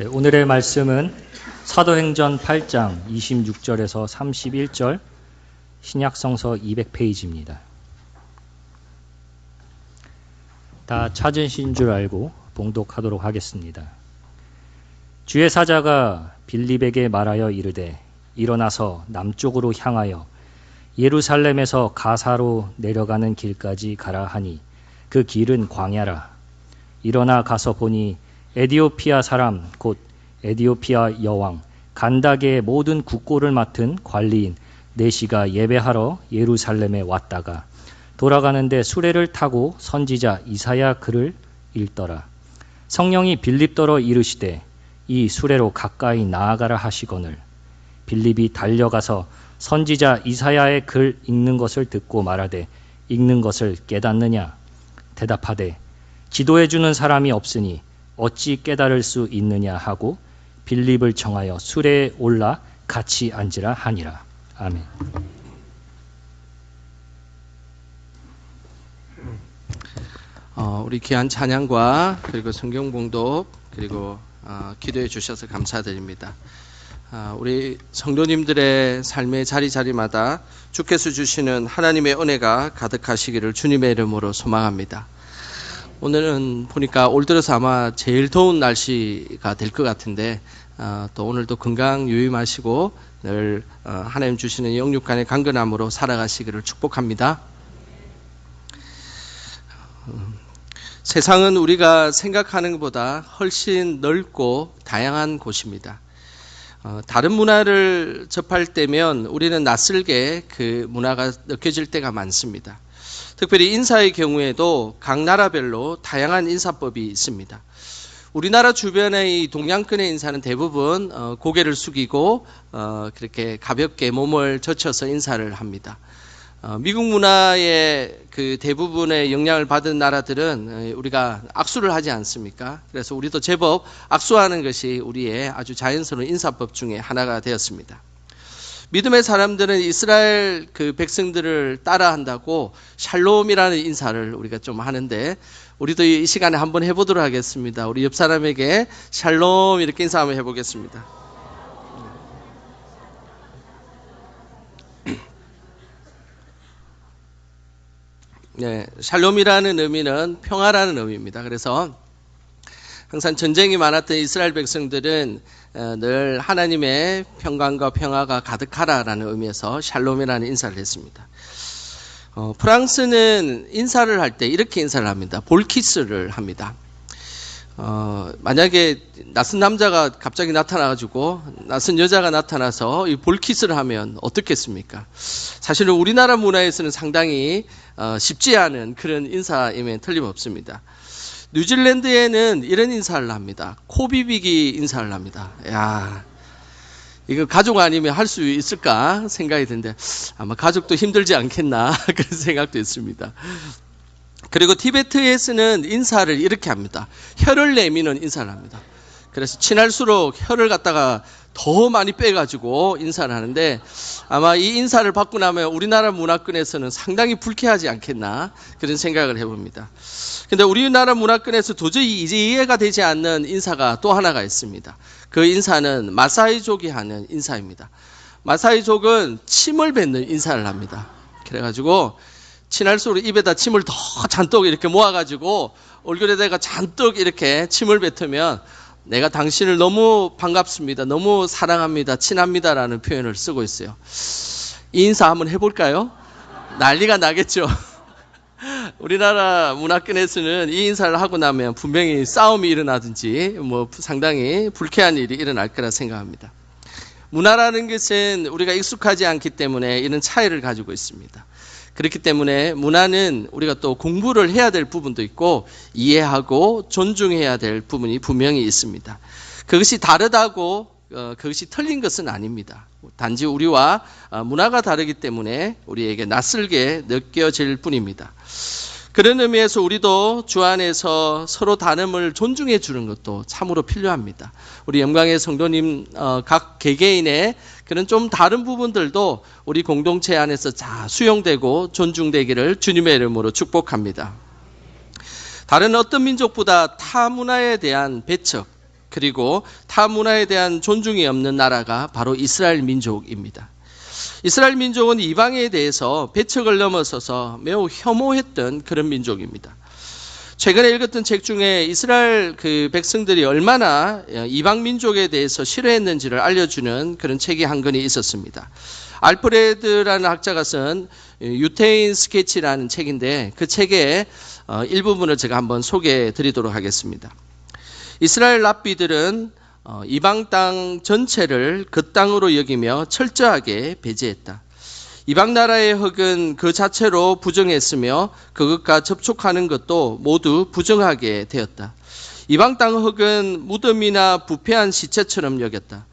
네, 오늘의 말씀은 사도행전 8장 26절에서 31절, 신약성서 200페이지입니다. 다 찾으신 줄 알고 봉독하도록 하겠습니다. 주의 사자가 빌립에게 말하여 이르되 일어나서 남쪽으로 향하여 예루살렘에서 가사로 내려가는 길까지 가라 하니 그 길은 광야라. 일어나 가서 보니 에디오피아 사람 곧 에디오피아 여왕 간다게의 모든 국고를 맡은 관리인 네시가 예배하러 예루살렘에 왔다가 돌아가는데 수레를 타고 선지자 이사야 글을 읽더라. 성령이 빌립더러 이르시되 이 수레로 가까이 나아가라 하시거늘 빌립이 달려가서 선지자 이사야의 글 읽는 것을 듣고 말하되 읽는 것을 깨닫느냐? 대답하되 지도해 주는 사람이 없으니 어찌 깨달을 수 있느냐 하고 빌립을 청하여 수레에 올라 같이 앉으라 하니라. 아멘. 우리 귀한 찬양과 그리고 성경 봉독 그리고 기도해 주셔서 감사드립니다. 우리 성도님들의 삶의 자리자리마다 주께서 주시는 하나님의 은혜가 가득하시기를 주님의 이름으로 소망합니다. 오늘은 보니까 올 들어서 아마 제일 더운 날씨가 될 것 같은데 또 오늘도 건강 유의하시고 늘 하나님 주시는 영육간의 강건함으로 살아가시기를 축복합니다. 세상은 우리가 생각하는 것보다 훨씬 넓고 다양한 곳입니다. 다른 문화를 접할 때면 우리는 낯설게 그 문화가 느껴질 때가 많습니다. 특별히 인사의 경우에도 각 나라별로 다양한 인사법이 있습니다. 우리나라 주변의 이 동양권의 인사는 대부분 고개를 숙이고 그렇게 가볍게 몸을 젖혀서 인사를 합니다. 미국 문화의 그 대부분의 영향을 받은 나라들은 우리가 악수를 하지 않습니까? 그래서 우리도 제법 악수하는 것이 우리의 아주 자연스러운 인사법 중에 하나가 되었습니다. 믿음의 사람들은 이스라엘 그 백성들을 따라한다고 샬롬이라는 인사를 우리가 좀 하는데 우리도 이 시간에 한번 해보도록 하겠습니다. 우리 옆 사람에게 샬롬 이렇게 인사 한번 해보겠습니다. 네, 샬롬이라는 의미는 평화라는 의미입니다. 그래서 항상 전쟁이 많았던 이스라엘 백성들은 늘 하나님의 평강과 평화가 가득하라라는 의미에서 샬롬이라는 인사를 했습니다. 프랑스는 인사를 할 때 이렇게 인사를 합니다. 볼키스를 합니다. 만약에 낯선 남자가 갑자기 나타나가지고 낯선 여자가 나타나서 이 볼키스를 하면 어떻겠습니까? 사실은 우리나라 문화에서는 상당히 쉽지 않은 그런 인사임에 틀림없습니다. 뉴질랜드에는 이런 인사를 합니다. 코 비비기 인사를 합니다. 야, 이거 가족 아니면 할 수 있을까 생각이 드는데 아마 가족도 힘들지 않겠나 그런 생각도 있습니다. 그리고 티베트에서는 인사를 이렇게 합니다. 혀를 내미는 인사를 합니다. 그래서 친할수록 혀를 갖다가 더 많이 빼가지고 인사를 하는데 아마 이 인사를 받고 나면 우리나라 문화권에서는 상당히 불쾌하지 않겠나 그런 생각을 해봅니다. 근데 우리나라 문화권에서 도저히 이제 이해가 되지 않는 인사가 또 하나가 있습니다. 그 인사는 마사이족이 하는 인사입니다. 마사이족은 침을 뱉는 인사를 합니다. 그래가지고 친할수록 입에다 침을 더 잔뜩 이렇게 모아가지고 얼굴에다가 잔뜩 이렇게 침을 뱉으면 내가 당신을 너무 반갑습니다. 너무 사랑합니다. 친합니다. 라는 표현을 쓰고 있어요. 이 인사 한번 해볼까요? 난리가 나겠죠. 우리나라 문화권에서는 이 인사를 하고 나면 분명히 싸움이 일어나든지 뭐 상당히 불쾌한 일이 일어날 거라 생각합니다. 문화라는 것은 우리가 익숙하지 않기 때문에 이런 차이를 가지고 있습니다. 그렇기 때문에 문화는 우리가 또 공부를 해야 될 부분도 있고 이해하고 존중해야 될 부분이 분명히 있습니다. 그것이 다르다고 그것이 틀린 것은 아닙니다. 단지 우리와 문화가 다르기 때문에 우리에게 낯설게 느껴질 뿐입니다. 그런 의미에서 우리도 주 안에서 서로 다름을 존중해 주는 것도 참으로 필요합니다. 우리 영광의 성도님 각 개개인의 그런 좀 다른 부분들도 우리 공동체 안에서 다 수용되고 존중되기를 주님의 이름으로 축복합니다. 다른 어떤 민족보다 타 문화에 대한 배척, 그리고 타 문화에 대한 존중이 없는 나라가 바로 이스라엘 민족입니다. 이스라엘 민족은 이방에 대해서 배척을 넘어서서 매우 혐오했던 그런 민족입니다. 최근에 읽었던 책 중에 이스라엘 백성들이 얼마나 이방 민족에 대해서 싫어했는지를 알려주는 그런 책이 한 권이 있었습니다. 알프레드라는 학자가 쓴 유태인 스케치라는 책인데 그 책의 일부분을 제가 한번 소개해 드리도록 하겠습니다. 이스라엘 랍비들은 이방 땅 전체를 그 땅으로 여기며 철저하게 배제했다. 이방 나라의 흙은 그 자체로 부정했으며 그것과 접촉하는 것도 모두 부정하게 되었다. 이방 땅 흙은 무덤이나 부패한 시체처럼 여겼다.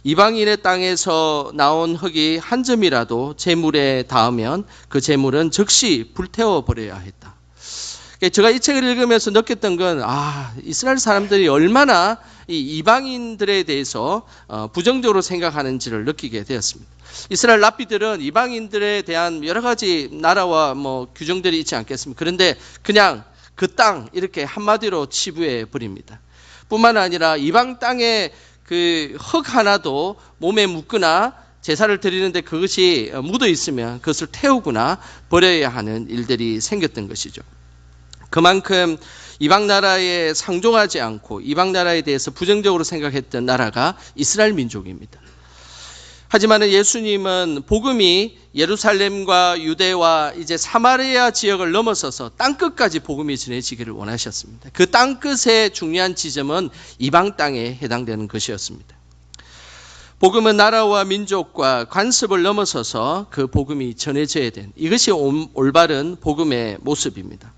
이방인의 땅에서 나온 흙이 한 점이라도 재물에 닿으면 그 재물은 즉시 불태워 버려야 했다. 제가 이 책을 읽으면서 느꼈던 건 이스라엘 사람들이 얼마나 이 이방인들에 대해서 부정적으로 생각하는지를 느끼게 되었습니다. 이스라엘 랍비들은 이방인들에 대한 여러 가지 나라와 규정들이 있지 않겠습니까? 그런데 그냥 그 땅 이렇게 한마디로 치부해 버립니다. 뿐만 아니라 이방 땅에 그 흙 하나도 몸에 묻거나 제사를 드리는데 그것이 묻어 있으면 그것을 태우거나 버려야 하는 일들이 생겼던 것이죠. 그만큼 이방 나라에 상종하지 않고 이방 나라에 대해서 부정적으로 생각했던 나라가 이스라엘 민족입니다. 하지만 예수님은 복음이 예루살렘과 유대와 이제 사마리아 지역을 넘어서서 땅끝까지 복음이 전해지기를 원하셨습니다. 그 땅끝의 중요한 지점은 이방 땅에 해당되는 것이었습니다. 복음은 나라와 민족과 관습을 넘어서서 그 복음이 전해져야 되는 이것이 올바른 복음의 모습입니다.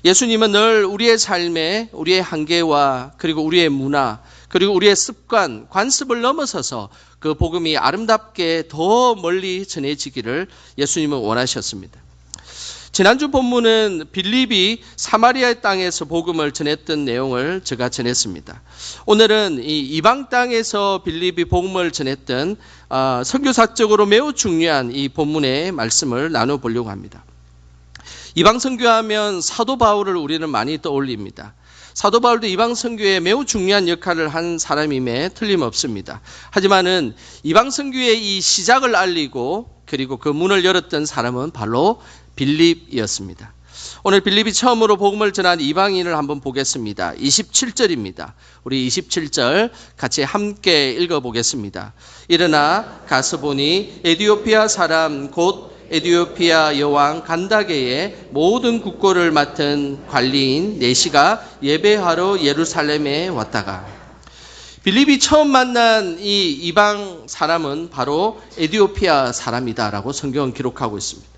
예수님은 늘 우리의 삶에 우리의 한계와 그리고 우리의 문화 그리고 우리의 습관, 관습을 넘어서서 그 복음이 아름답게 더 멀리 전해지기를 예수님은 원하셨습니다. 지난주 본문은 빌립이 사마리아 땅에서 복음을 전했던 내용을 제가 전했습니다. 오늘은 이 이방 땅에서 빌립이 복음을 전했던 선교사적으로 매우 중요한 이 본문의 말씀을 나눠보려고 합니다. 이방 선교하면 사도 바울을 우리는 많이 떠올립니다. 사도 바울도 이방 선교에 매우 중요한 역할을 한 사람임에 틀림없습니다. 하지만은 이방 선교의 이 시작을 알리고 그리고 그 문을 열었던 사람은 바로 빌립이었습니다. 오늘 빌립이 처음으로 복음을 전한 이방인을 한번 보겠습니다. 27절입니다. 우리 27절 같이 함께 읽어보겠습니다. 일어나 가서 보니 에디오피아 사람 곧 에디오피아 여왕 간다게의 모든 국고를 맡은 관리인 네시가 예배하러 예루살렘에 왔다가 빌립이 처음 만난 이 이방 사람은 바로 에디오피아 사람이다라고 성경은 기록하고 있습니다.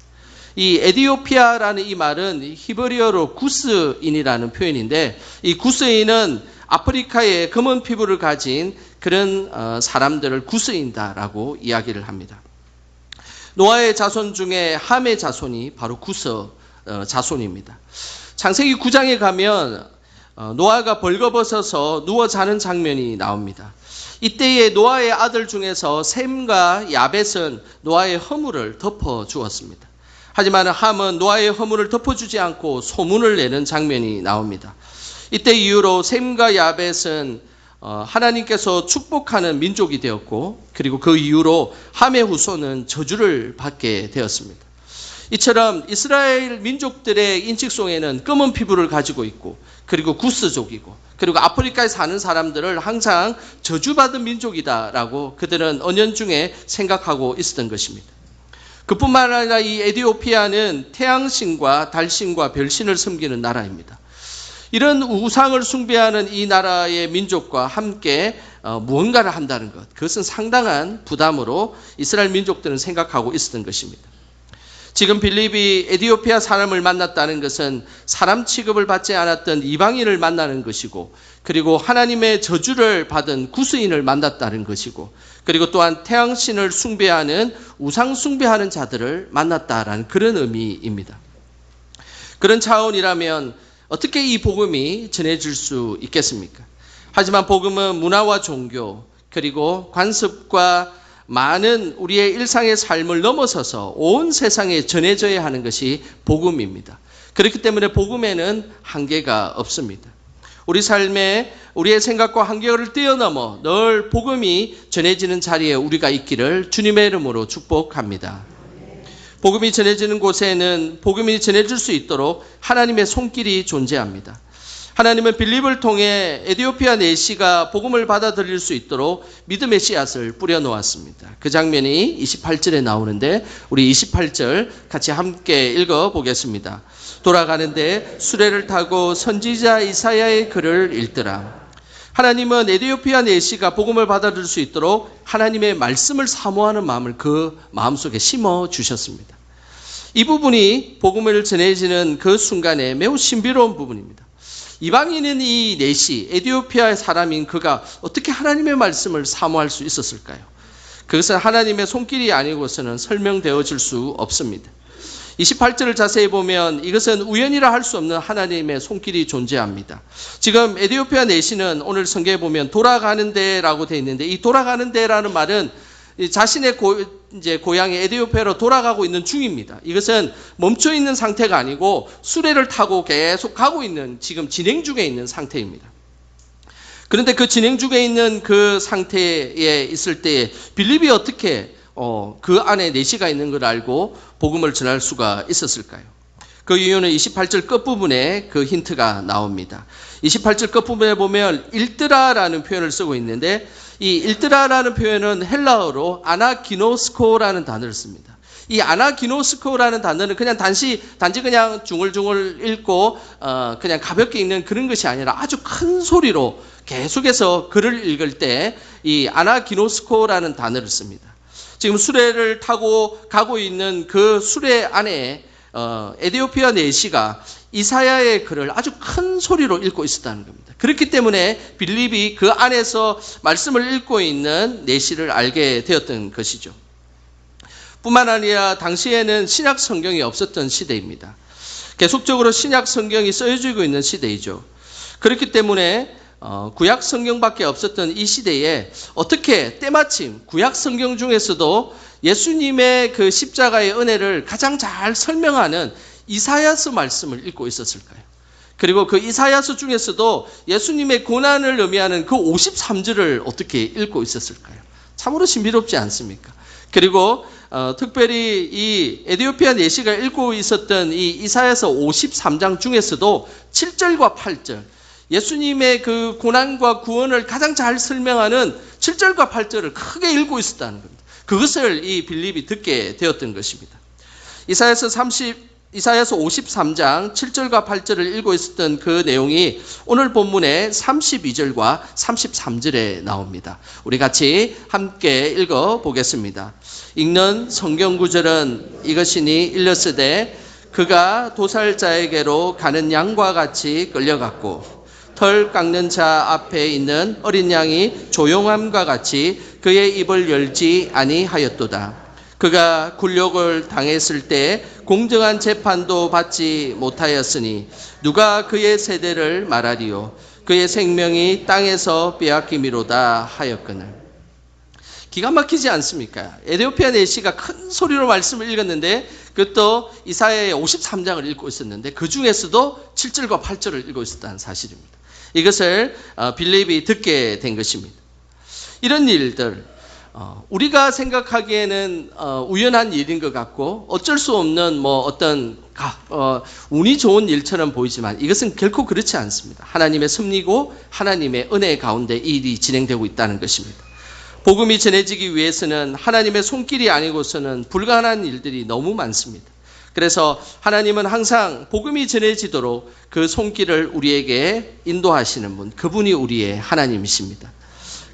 이 에디오피아라는 이 말은 히브리어로 구스인이라는 표현인데 이 구스인은 아프리카의 검은 피부를 가진 그런 사람들을 구스인다라고 이야기를 합니다. 노아의 자손 중에 함의 자손이 바로 구스 자손입니다. 창세기 9장에 가면 노아가 벌거벗어서 누워 자는 장면이 나옵니다. 이때에 노아의 아들 중에서 셈과 야벳은 노아의 허물을 덮어 주었습니다. 하지만 함은 노아의 허물을 덮어주지 않고 소문을 내는 장면이 나옵니다. 이때 이후로 셈과 야벳은 하나님께서 축복하는 민족이 되었고 그리고 그 이후로 함의 후손은 저주를 받게 되었습니다. 이처럼 이스라엘 민족들의 인식송에는 검은 피부를 가지고 있고 그리고 구스족이고 그리고 아프리카에 사는 사람들을 항상 저주받은 민족이다라고 그들은 은연중에 생각하고 있었던 것입니다. 그뿐만 아니라 이 에디오피아는 태양신과 달신과 별신을 섬기는 나라입니다. 이런 우상을 숭배하는 이 나라의 민족과 함께 무언가를 한다는 것, 그것은 상당한 부담으로 이스라엘 민족들은 생각하고 있었던 것입니다. 지금 빌립이 에디오피아 사람을 만났다는 것은 사람 취급을 받지 않았던 이방인을 만나는 것이고 그리고 하나님의 저주를 받은 구스인을 만났다는 것이고 그리고 또한 태양신을 숭배하는 우상 숭배하는 자들을 만났다라는 그런 의미입니다. 그런 차원이라면 어떻게 이 복음이 전해질 수 있겠습니까? 하지만 복음은 문화와 종교 그리고 관습과 많은 우리의 일상의 삶을 넘어서서 온 세상에 전해져야 하는 것이 복음입니다. 그렇기 때문에 복음에는 한계가 없습니다. 우리 삶에 우리의 생각과 한계를 뛰어넘어 늘 복음이 전해지는 자리에 우리가 있기를 주님의 이름으로 축복합니다. 복음이 전해지는 곳에는 복음이 전해질 수 있도록 하나님의 손길이 존재합니다. 하나님은 빌립을 통해 에티오피아 내시가 복음을 받아들일 수 있도록 믿음의 씨앗을 뿌려놓았습니다. 그 장면이 28절에 나오는데 우리 28절 같이 함께 읽어보겠습니다. 돌아가는데 수레를 타고 선지자 이사야의 글을 읽더라. 하나님은 에티오피아 내시가 복음을 받아들일 수 있도록 하나님의 말씀을 사모하는 마음을 그 마음속에 심어 주셨습니다. 이 부분이 복음을 전해지는 그 순간에 매우 신비로운 부분입니다. 이방인은 이 내시, 에티오피아의 사람인 그가 어떻게 하나님의 말씀을 사모할 수 있었을까요? 그것은 하나님의 손길이 아니고서는 설명되어질 수 없습니다. 28절을 자세히 보면 이것은 우연이라 할 수 없는 하나님의 손길이 존재합니다. 지금 에티오피아 내시는 오늘 성경에 보면 돌아가는 데라고 되어 있는데 이 돌아가는 데라는 말은 자신의 고향의 에티오피아로 돌아가고 있는 중입니다. 이것은 멈춰 있는 상태가 아니고 수레를 타고 계속 가고 있는 지금 진행 중에 있는 상태입니다. 그런데 그 진행 중에 있는 그 상태에 있을 때 빌립이 어떻게 그 안에 내시가 있는 걸 알고 복음을 전할 수가 있었을까요? 그 이유는 28절 끝부분에 그 힌트가 나옵니다. 28절 끝부분에 보면 일드라라는 표현을 쓰고 있는데 이 일드라라는 표현은 헬라어로 아나기노스코라는 단어를 씁니다. 이 아나기노스코라는 단어는 그냥 단지 그냥 중얼중얼 읽고 그냥 가볍게 읽는 그런 것이 아니라 아주 큰 소리로 계속해서 글을 읽을 때 이 아나기노스코라는 단어를 씁니다. 지금 수레를 타고 가고 있는 그 수레 안에 에티오피아 내시가 이사야의 글을 아주 큰 소리로 읽고 있었다는 겁니다. 그렇기 때문에 빌립이 그 안에서 말씀을 읽고 있는 내시를 알게 되었던 것이죠. 뿐만 아니라 당시에는 신약 성경이 없었던 시대입니다. 계속적으로 신약 성경이 쓰여지고 있는 시대이죠. 그렇기 때문에 구약 성경밖에 없었던 이 시대에 어떻게 때마침 구약 성경 중에서도 예수님의 그 십자가의 은혜를 가장 잘 설명하는 이사야서 말씀을 읽고 있었을까요? 그리고 그 이사야서 중에서도 예수님의 고난을 의미하는 그 53절을 어떻게 읽고 있었을까요? 참으로 신비롭지 않습니까? 그리고 특별히 이 에티오피아 내시가 읽고 있었던 이 이사야서 53장 중에서도 7절과 8절 예수님의 그 고난과 구원을 가장 잘 설명하는 7절과 8절을 크게 읽고 있었다는 겁니다. 그것을 이 빌립이 듣게 되었던 것입니다. 이사야서 53장 7절과 8절을 읽고 있었던 그 내용이 오늘 본문의 32절과 33절에 나옵니다. 우리 같이 함께 읽어보겠습니다. 읽는 성경 구절은 이것이니 일렀으되 그가 도살자에게로 가는 양과 같이 끌려갔고 털 깎는 자 앞에 있는 어린 양이 조용함과 같이 그의 입을 열지 아니하였도다. 그가 굴욕을 당했을 때 공정한 재판도 받지 못하였으니 누가 그의 세대를 말하리요. 그의 생명이 땅에서 빼앗김이로다 하였거늘. 기가 막히지 않습니까? 에티오피아 내시가 큰 소리로 말씀을 읽었는데 그것도 이사야의 53장을 읽고 있었는데 그 중에서도 7절과 8절을 읽고 있었다는 사실입니다. 이것을 빌립이 듣게 된 것입니다. 이런 일들 우리가 생각하기에는 우연한 일인 것 같고 어쩔 수 없는 어떤 운이 좋은 일처럼 보이지만 이것은 결코 그렇지 않습니다. 하나님의 섭리고 하나님의 은혜 가운데 이 일이 진행되고 있다는 것입니다. 복음이 전해지기 위해서는 하나님의 손길이 아니고서는 불가능한 일들이 너무 많습니다. 그래서 하나님은 항상 복음이 전해지도록 그 손길을 우리에게 인도하시는 분, 그분이 우리의 하나님이십니다.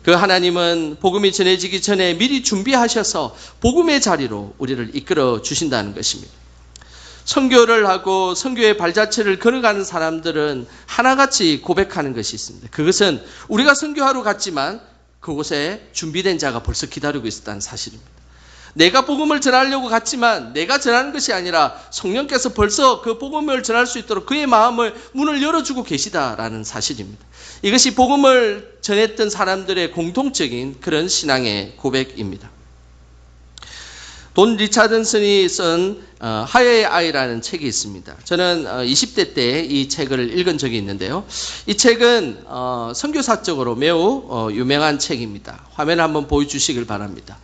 그 하나님은 복음이 전해지기 전에 미리 준비하셔서 복음의 자리로 우리를 이끌어 주신다는 것입니다. 선교를 하고 선교의 발자취를 걸어가는 사람들은 하나같이 고백하는 것이 있습니다. 그것은 우리가 선교하러 갔지만 그곳에 준비된 자가 벌써 기다리고 있었다는 사실입니다. 내가 복음을 전하려고 갔지만 내가 전하는 것이 아니라 성령께서 벌써 그 복음을 전할 수 있도록 그의 마음을 문을 열어주고 계시다라는 사실입니다. 이것이 복음을 전했던 사람들의 공통적인 그런 신앙의 고백입니다. 돈 리차든슨이 쓴 하여의 아이라는 책이 있습니다. 저는 20대 때 이 책을 읽은 적이 있는데요. 이 책은 선교사적으로 매우 유명한 책입니다. 화면을 한번 보여주시길 바랍니다.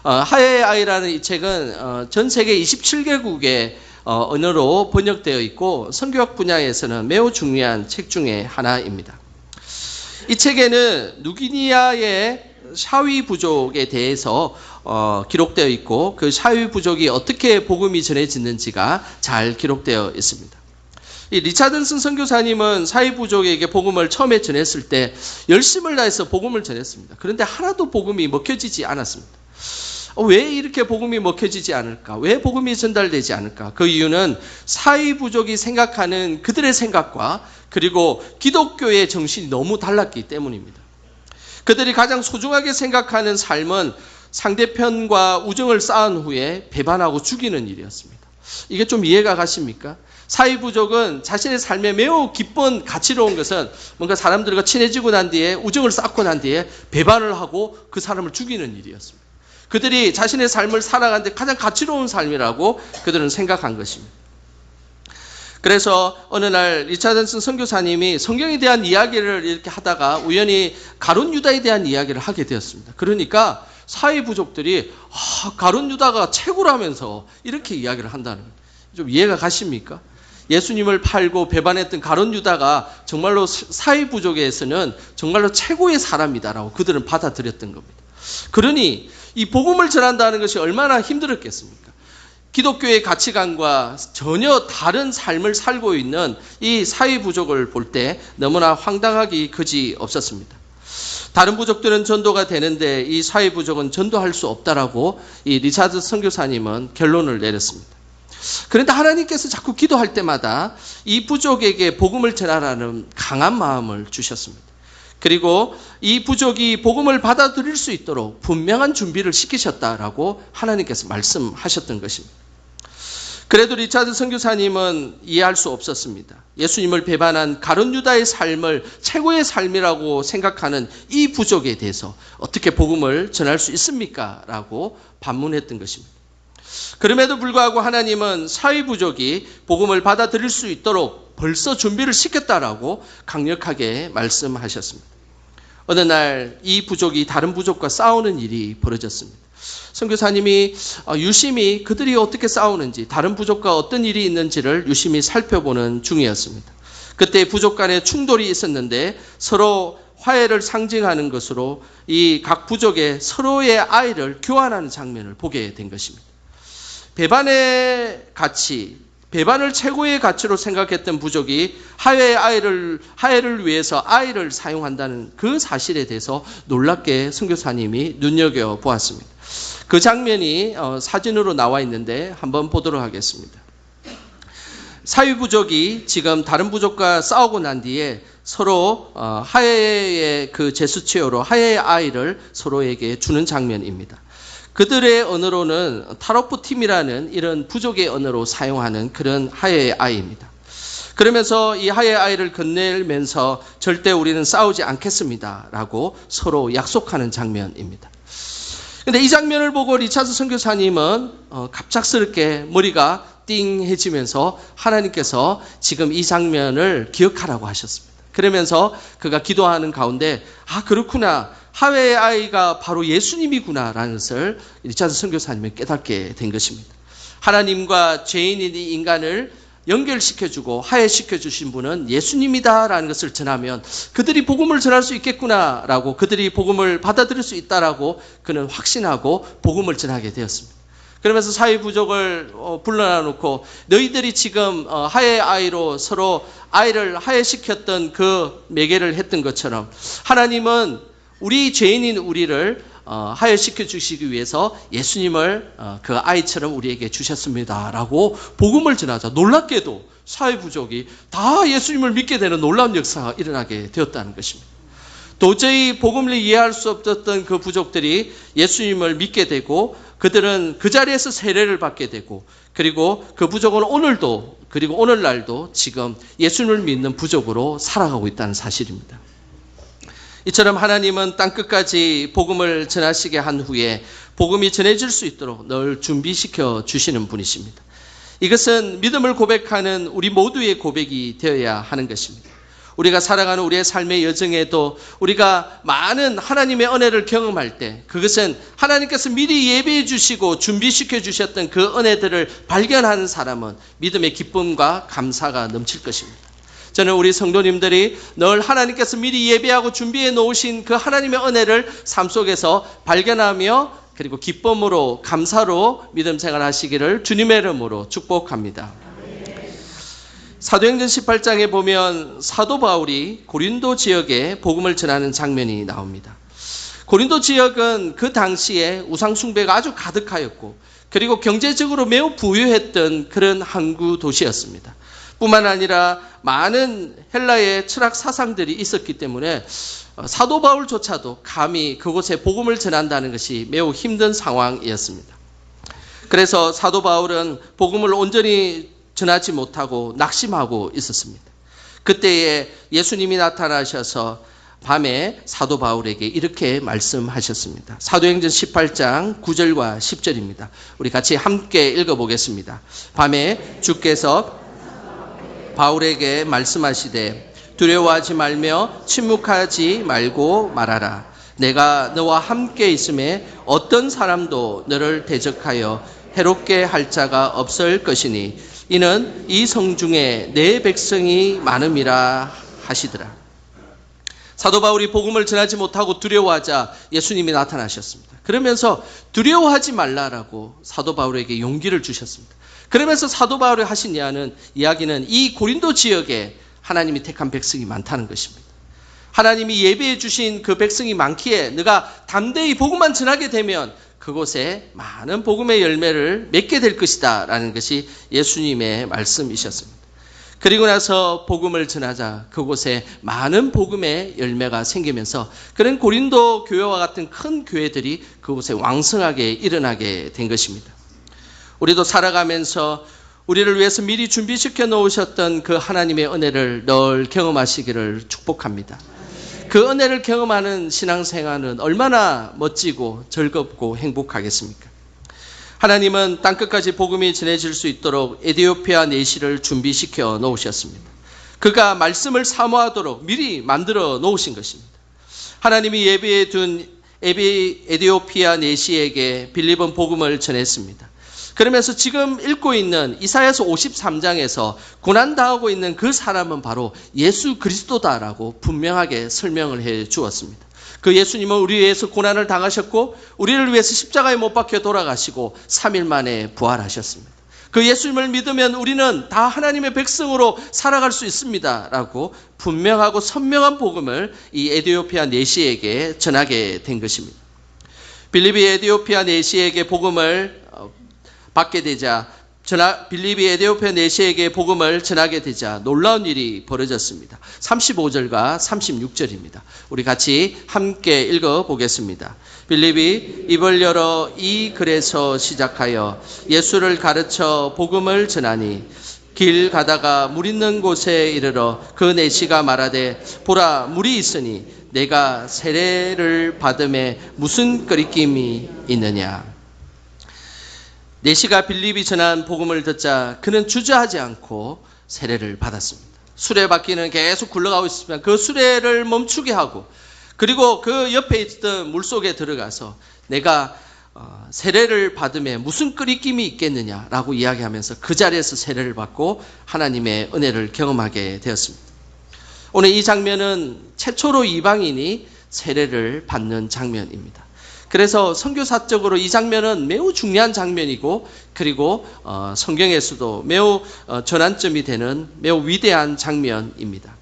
하여의 아이라는 이 책은 전 세계 27개국의 언어로 번역되어 있고 선교학 분야에서는 매우 중요한 책 중에 하나입니다. 이 책에는 누기니아의 샤위 부족에 대해서 기록되어 있고 그 샤위 부족이 어떻게 복음이 전해지는지가 잘 기록되어 있습니다. 이 리차든슨 선교사님은 샤위 부족에게 복음을 처음에 전했을 때 열심을 다해서 복음을 전했습니다. 그런데 하나도 복음이 먹혀지지 않았습니다. 왜 이렇게 복음이 먹혀지지 않을까? 왜 복음이 전달되지 않을까? 그 이유는 샤위 부족이 생각하는 그들의 생각과 그리고 기독교의 정신이 너무 달랐기 때문입니다. 그들이 가장 소중하게 생각하는 삶은 상대편과 우정을 쌓은 후에 배반하고 죽이는 일이었습니다. 이게 좀 이해가 가십니까? 샤위 부족은 자신의 삶에 매우 기쁜 가치로운 것은 뭔가 사람들과 친해지고 난 뒤에 우정을 쌓고 난 뒤에 배반을 하고 그 사람을 죽이는 일이었습니다. 그들이 자신의 삶을 살아가는데 가장 가치로운 삶이라고 그들은 생각한 것입니다. 그래서 어느 날 리차든슨 선교사님이 성경에 대한 이야기를 이렇게 하다가 우연히 가룟 유다에 대한 이야기를 하게 되었습니다. 그러니까 샤위 부족들이 가룟 유다가 최고라면서 이렇게 이야기를 한다는 거예요. 좀 이해가 가십니까? 예수님을 팔고 배반했던 가룟 유다가 정말로 샤위 부족에서는 정말로 최고의 사람이다라고 그들은 받아들였던 겁니다. 그러니 이 복음을 전한다는 것이 얼마나 힘들었겠습니까? 기독교의 가치관과 전혀 다른 삶을 살고 있는 이 샤위 부족을 볼 때 너무나 황당하기 그지 없었습니다. 다른 부족들은 전도가 되는데 이 샤위 부족은 전도할 수 없다라고 이 리차드 선교사님은 결론을 내렸습니다. 그런데 하나님께서 자꾸 기도할 때마다 이 부족에게 복음을 전하라는 강한 마음을 주셨습니다. 그리고 이 부족이 복음을 받아들일 수 있도록 분명한 준비를 시키셨다라고 하나님께서 말씀하셨던 것입니다. 그래도 리차드 선교사님은 이해할 수 없었습니다. 예수님을 배반한 가룟 유다의 삶을 최고의 삶이라고 생각하는 이 부족에 대해서 어떻게 복음을 전할 수 있습니까? 라고 반문했던 것입니다. 그럼에도 불구하고 하나님은 샤위 부족이 복음을 받아들일 수 있도록 벌써 준비를 시켰다라고 강력하게 말씀하셨습니다. 어느 날 이 부족이 다른 부족과 싸우는 일이 벌어졌습니다. 선교사님이 유심히 그들이 어떻게 싸우는지 다른 부족과 어떤 일이 있는지를 유심히 살펴보는 중이었습니다. 그때 부족 간에 충돌이 있었는데 서로 화해를 상징하는 것으로 이 각 부족의 서로의 아이를 교환하는 장면을 보게 된 것입니다. 배반의 가치, 배반을 최고의 가치로 생각했던 부족이 하해를 위해서 아이를 사용한다는 그 사실에 대해서 놀랍게 선교사님이 눈여겨보았습니다. 그 장면이 사진으로 나와 있는데 한번 보도록 하겠습니다. 샤위 부족이 지금 다른 부족과 싸우고 난 뒤에 서로 하해의 그 제스처로 하해의 아이를 서로에게 주는 장면입니다. 그들의 언어로는 타로프 팀이라는 이런 부족의 언어로 사용하는 그런 하해의 아이입니다. 그러면서 이 하해의 아이를 건네면서 절대 우리는 싸우지 않겠습니다 라고 서로 약속하는 장면입니다. 근데 이 장면을 보고 리차드 선교사님은 갑작스럽게 머리가 띵해지면서 하나님께서 지금 이 장면을 기억하라고 하셨습니다. 그러면서 그가 기도하는 가운데 그렇구나. 하해의 아이가 바로 예수님이구나라는 것을 리차드 선교사님이 깨닫게 된 것입니다. 하나님과 죄인인 이 인간을 연결시켜주고 하해시켜주신 분은 예수님이다라는 것을 전하면 그들이 복음을 전할 수 있겠구나라고 그들이 복음을 받아들일 수 있다라고 그는 확신하고 복음을 전하게 되었습니다. 그러면서 샤위 부족을 불러놔 놓고 너희들이 지금 하해의 아이로 서로 아이를 하해시켰던 그 매개를 했던 것처럼 하나님은 우리 죄인인 우리를 하해시켜 주시기 위해서 예수님을 그 아이처럼 우리에게 주셨습니다라고 복음을 전하자 놀랍게도 샤위 부족이 다 예수님을 믿게 되는 놀라운 역사가 일어나게 되었다는 것입니다. 도저히 복음을 이해할 수 없었던 그 부족들이 예수님을 믿게 되고 그들은 그 자리에서 세례를 받게 되고 그리고 그 부족은 오늘도 그리고 오늘날도 지금 예수님을 믿는 부족으로 살아가고 있다는 사실입니다. 이처럼 하나님은 땅끝까지 복음을 전하시게 한 후에 복음이 전해질 수 있도록 늘 준비시켜 주시는 분이십니다. 이것은 믿음을 고백하는 우리 모두의 고백이 되어야 하는 것입니다. 우리가 살아가는 우리의 삶의 여정에도 우리가 많은 하나님의 은혜를 경험할 때 그것은 하나님께서 미리 예배해 주시고 준비시켜 주셨던 그 은혜들을 발견하는 사람은 믿음의 기쁨과 감사가 넘칠 것입니다. 저는 우리 성도님들이 늘 하나님께서 미리 예배하고 준비해 놓으신 그 하나님의 은혜를 삶 속에서 발견하며 그리고 기쁨으로 감사로 믿음 생활하시기를 주님의 이름으로 축복합니다. 사도행전 18장에 보면 사도 바울이 고린도 지역에 복음을 전하는 장면이 나옵니다. 고린도 지역은 그 당시에 우상 숭배가 아주 가득하였고 그리고 경제적으로 매우 부유했던 그런 항구 도시였습니다. 뿐만 아니라 많은 헬라의 철학 사상들이 있었기 때문에 사도 바울조차도 감히 그곳에 복음을 전한다는 것이 매우 힘든 상황이었습니다. 그래서 사도 바울은 복음을 온전히 전하지 못하고 낙심하고 있었습니다. 그때에 예수님이 나타나셔서 밤에 사도 바울에게 이렇게 말씀하셨습니다. 사도행전 18장 9절과 10절입니다. 우리 같이 함께 읽어보겠습니다. 밤에 주께서 바울에게 말씀하시되 두려워하지 말며 침묵하지 말고 말하라. 내가 너와 함께 있음에 어떤 사람도 너를 대적하여 해롭게 할 자가 없을 것이니 이는 이 성 중에 내 백성이 많음이라 하시더라. 사도 바울이 복음을 전하지 못하고 두려워하자 예수님이 나타나셨습니다. 그러면서 두려워하지 말라라고 사도 바울에게 용기를 주셨습니다. 그러면서 사도 바울이 하신 이야기는 이 고린도 지역에 하나님이 택한 백성이 많다는 것입니다. 하나님이 예배해 주신 그 백성이 많기에 너가 담대히 복음만 전하게 되면 그곳에 많은 복음의 열매를 맺게 될 것이다 라는 것이 예수님의 말씀이셨습니다. 그리고 나서 복음을 전하자 그곳에 많은 복음의 열매가 생기면서 그런 고린도 교회와 같은 큰 교회들이 그곳에 왕성하게 일어나게 된 것입니다. 우리도 살아가면서 우리를 위해서 미리 준비시켜 놓으셨던 그 하나님의 은혜를 늘 경험하시기를 축복합니다. 그 은혜를 경험하는 신앙생활은 얼마나 멋지고 즐겁고 행복하겠습니까? 하나님은 땅끝까지 복음이 전해질 수 있도록 에디오피아 내시를 준비시켜 놓으셨습니다. 그가 말씀을 사모하도록 미리 만들어 놓으신 것입니다. 하나님이 예비해 둔 에디오피아 내시에게 빌립은 복음을 전했습니다. 그러면서 지금 읽고 있는 이사야서 53장에서 고난당하고 있는 그 사람은 바로 예수 그리스도다라고 분명하게 설명을 해 주었습니다. 그 예수님은 우리 위해서 고난을 당하셨고 우리를 위해서 십자가에 못 박혀 돌아가시고 3일 만에 부활하셨습니다. 그 예수님을 믿으면 우리는 다 하나님의 백성으로 살아갈 수 있습니다 라고 분명하고 선명한 복음을 이 에디오피아 내시에게 전하게 된 것입니다. 빌립이 에디오피아 내시에게 복음을 받게 되자 빌립이 에디오피아 내시에게 복음을 전하게 되자 놀라운 일이 벌어졌습니다. 35절과 36절입니다. 우리 같이 함께 읽어보겠습니다. 빌립이 입을 열어 이 글에서 시작하여 예수를 가르쳐 복음을 전하니 길 가다가 물 있는 곳에 이르러 그 내시가 말하되 보라 물이 있으니 내가 세례를 받음에 무슨 끄리낌이 있느냐. 내시가 빌립이 전한 복음을 듣자 그는 주저하지 않고 세례를 받았습니다. 수레바퀴는 계속 굴러가고 있으면 그 수레를 멈추게 하고 그리고 그 옆에 있던 물속에 들어가서 내가 세례를 받음에 무슨 끄리낌이 있겠느냐라고 이야기하면서 그 자리에서 세례를 받고 하나님의 은혜를 경험하게 되었습니다. 오늘 이 장면은 최초로 이방인이 세례를 받는 장면입니다. 그래서 선교사적으로 이 장면은 매우 중요한 장면이고 그리고 성경에서도 매우 전환점이 되는 매우 위대한 장면입니다.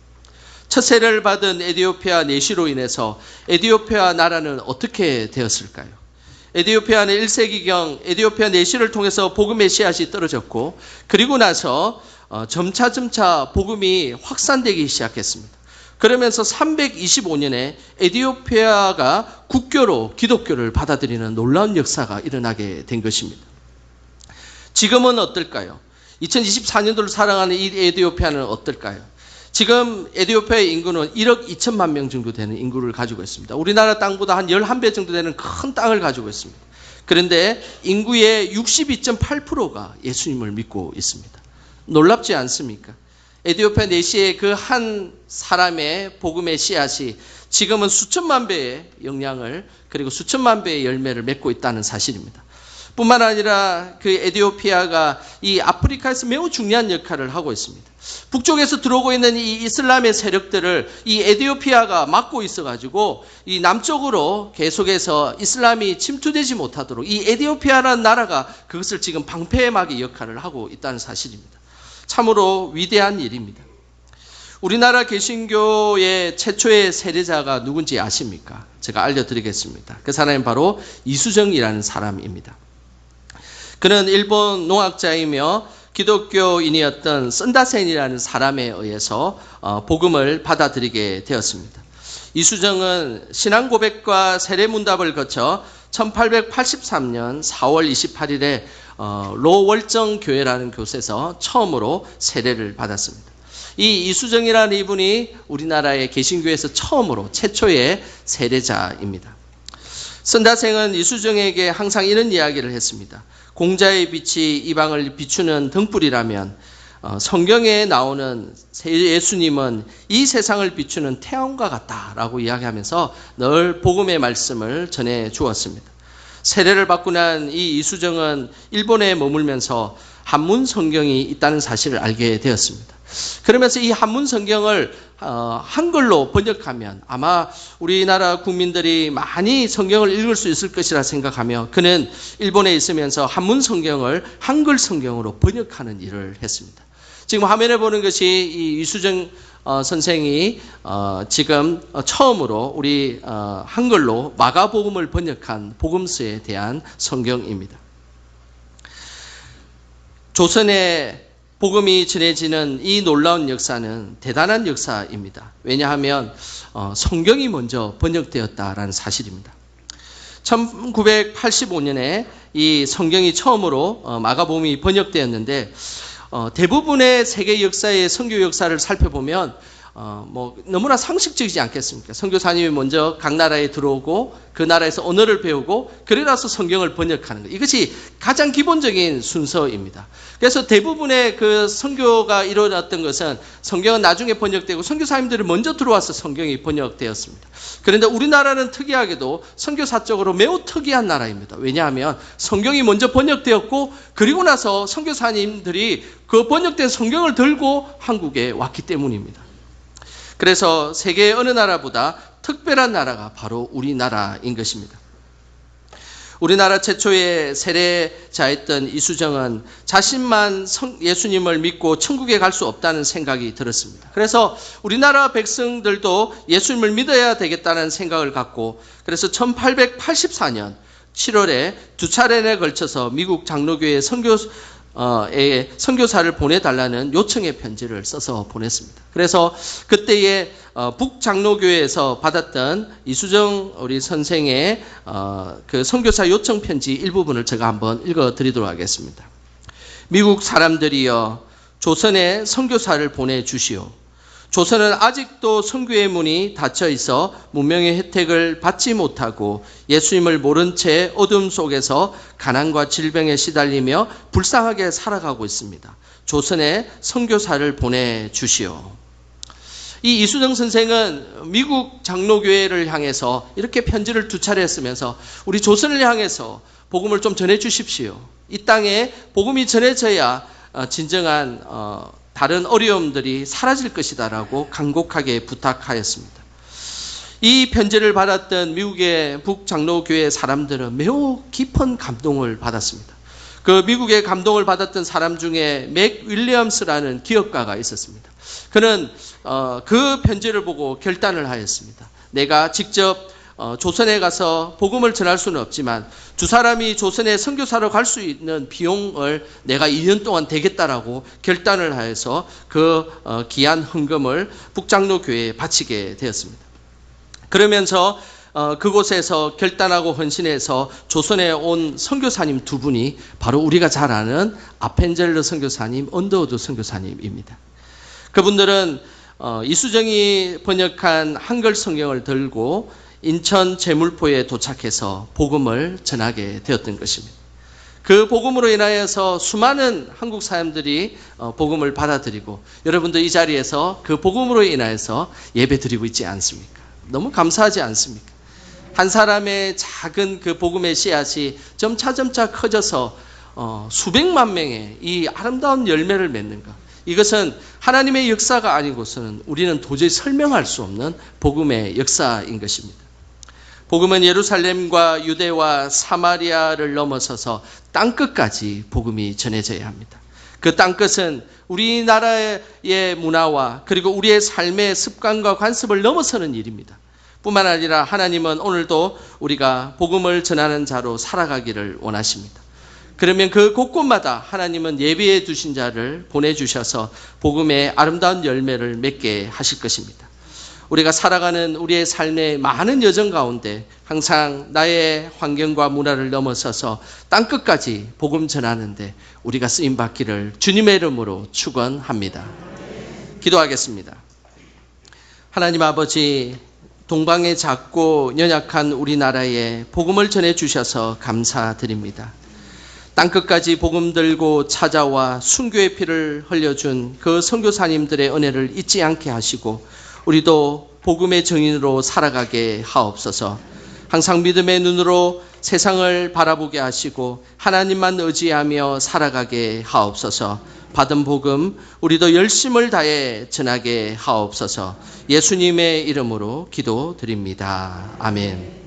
첫 세례를 받은 에디오피아 내시로 인해서 에디오피아 나라는 어떻게 되었을까요? 에디오피아는 1세기경 에디오피아 내시를 통해서 복음의 씨앗이 떨어졌고 그리고 나서 점차 복음이 확산되기 시작했습니다. 그러면서 325년에 에디오피아가 국교로 기독교를 받아들이는 놀라운 역사가 일어나게 된 것입니다. 지금은 어떨까요? 2024년도를 살아가는 이 에디오피아는 어떨까요? 지금 에티오피아의 인구는 1억 2천만 명 정도 되는 인구를 가지고 있습니다. 우리나라 땅보다 한 11배 정도 되는 큰 땅을 가지고 있습니다. 그런데 인구의 62.8%가 예수님을 믿고 있습니다. 놀랍지 않습니까? 에티오피아 내시의 그 한 사람의 복음의 씨앗이 지금은 수천만 배의 영향을 그리고 수천만 배의 열매를 맺고 있다는 사실입니다. 뿐만 아니라 그 에티오피아가 이 아프리카에서 매우 중요한 역할을 하고 있습니다. 북쪽에서 들어오고 있는 이 이슬람의 세력들을 이 에티오피아가 막고 있어가지고 이 남쪽으로 계속해서 이슬람이 침투되지 못하도록 이 에티오피아라는 나라가 그것을 지금 방패막이 역할을 하고 있다는 사실입니다. 참으로 위대한 일입니다. 우리나라 개신교의 최초의 세례자가 누군지 아십니까? 제가 알려드리겠습니다. 그 사람이 바로 이수정이라는 사람입니다. 그는 일본 농학자이며 기독교인이었던 선다센이라는 사람에 의해서 복음을 받아들이게 되었습니다. 이수정은 신앙 고백과 세례 문답을 거쳐 1883년 4월 28일에 로월정 교회라는 곳에서 처음으로 세례를 받았습니다. 이 이수정이라는 이분이 우리나라의 개신교에서 처음으로 최초의 세례자입니다. 선다생은 이수정에게 항상 이런 이야기를 했습니다. 공자의 빛이 이방을 비추는 등불이라면 성경에 나오는 예수님은 이 세상을 비추는 태양과 같다라고 이야기하면서 늘 복음의 말씀을 전해 주었습니다. 세례를 받고 난 이 이수정은 일본에 머물면서 한문 성경이 있다는 사실을 알게 되었습니다. 그러면서 이 한문 성경을 한글로 번역하면 아마 우리나라 국민들이 많이 성경을 읽을 수 있을 것이라 생각하며 그는 일본에 있으면서 한문 성경을 한글 성경으로 번역하는 일을 했습니다. 지금 화면에 보는 것이 이 이수정 선생이 지금 처음으로 우리 한글로 마가복음을 번역한 복음서에 대한 성경입니다. 조선의 복음이 전해지는 이 놀라운 역사는 대단한 역사입니다. 왜냐하면 성경이 먼저 번역되었다라는 사실입니다. 1985년에 이 성경이 처음으로 마가복음이 번역되었는데 대부분의 세계 역사의 선교 역사를 살펴보면 너무나 상식적이지 않겠습니까? 선교사님이 먼저 각 나라에 들어오고 그 나라에서 언어를 배우고 그래 나서 성경을 번역하는 것. 이것이 가장 기본적인 순서입니다. 그래서 대부분의 그 선교가 일어났던 것은 성경은 나중에 번역되고 선교사님들이 먼저 들어와서 성경이 번역되었습니다. 그런데 우리나라는 특이하게도 선교사적으로 매우 특이한 나라입니다. 왜냐하면 성경이 먼저 번역되었고 그리고 나서 선교사님들이 그 번역된 성경을 들고 한국에 왔기 때문입니다. 그래서 세계의 어느 나라보다 특별한 나라가 바로 우리나라인 것입니다. 우리나라 최초의 세례자였던 이수정은 자신만 예수님을 믿고 천국에 갈 수 없다는 생각이 들었습니다. 그래서 우리나라 백성들도 예수님을 믿어야 되겠다는 생각을 갖고 그래서 1884년 7월에 두 차례에 걸쳐서 미국 장로교회 선교사를 보내달라는 요청의 편지를 써서 보냈습니다. 그래서 그때의 북장로교회에서 받았던 이수정 우리 선생의 그 선교사 요청 편지 일부분을 제가 한번 읽어드리도록 하겠습니다. 미국 사람들이여 조선에 선교사를 보내주시오. 조선은 아직도 선교의 문이 닫혀 있어 문명의 혜택을 받지 못하고 예수님을 모른 채 어둠 속에서 가난과 질병에 시달리며 불쌍하게 살아가고 있습니다. 조선에 선교사를 보내주시오. 이 이수정 선생은 미국 장로교회를 향해서 이렇게 편지를 두 차례 쓰면서 우리 조선을 향해서 복음을 좀 전해주십시오. 이 땅에 복음이 전해져야 진정한 다른 어려움들이 사라질 것이다라고 간곡하게 부탁하였습니다. 이 편지를 받았던 미국의 북장로교회 사람들은 매우 깊은 감동을 받았습니다. 그 미국의 감동을 받았던 사람 중에 맥 윌리엄스라는 기업가가 있었습니다. 그는 그 편지를 보고 결단을 하였습니다. 내가 직접 조선에 가서 복음을 전할 수는 없지만 두 사람이 조선에 선교사로 갈 수 있는 비용을 내가 2년 동안 대겠다라고 결단을 하여서 그 귀한 헌금을 북장로교회에 바치게 되었습니다. 그러면서 그곳에서 결단하고 헌신해서 조선에 온 선교사님 두 분이 바로 우리가 잘 아는 아펜젤러 선교사님, 언더우드 선교사님입니다. 그분들은 이수정이 번역한 한글 성경을 들고 인천 제물포에 도착해서 복음을 전하게 되었던 것입니다. 그 복음으로 인하여서 수많은 한국 사람들이 복음을 받아들이고 여러분도 이 자리에서 그 복음으로 인하여서 예배 드리고 있지 않습니까? 너무 감사하지 않습니까? 한 사람의 작은 그 복음의 씨앗이 점차점차 커져서 수백만 명의 이 아름다운 열매를 맺는 것. 이것은 하나님의 역사가 아니고서는 우리는 도저히 설명할 수 없는 복음의 역사인 것입니다. 복음은 예루살렘과 유대와 사마리아를 넘어서서 땅끝까지 복음이 전해져야 합니다. 그 땅끝은 우리나라의 문화와 그리고 우리의 삶의 습관과 관습을 넘어서는 일입니다. 뿐만 아니라 하나님은 오늘도 우리가 복음을 전하는 자로 살아가기를 원하십니다. 그러면 그 곳곳마다 하나님은 예비해 두신 자를 보내주셔서 복음의 아름다운 열매를 맺게 하실 것입니다. 우리가 살아가는 우리의 삶의 많은 여정 가운데 항상 나의 환경과 문화를 넘어서서 땅끝까지 복음 전하는데 우리가 쓰임받기를 주님의 이름으로 축원합니다. 기도하겠습니다. 하나님 아버지, 동방의 작고 연약한 우리나라에 복음을 전해주셔서 감사드립니다. 땅끝까지 복음 들고 찾아와 순교의 피를 흘려준 그 선교사님들의 은혜를 잊지 않게 하시고 우리도 복음의 증인으로 살아가게 하옵소서. 항상 믿음의 눈으로 세상을 바라보게 하시고 하나님만 의지하며 살아가게 하옵소서. 받은 복음 우리도 열심을 다해 전하게 하옵소서. 예수님의 이름으로 기도드립니다. 아멘.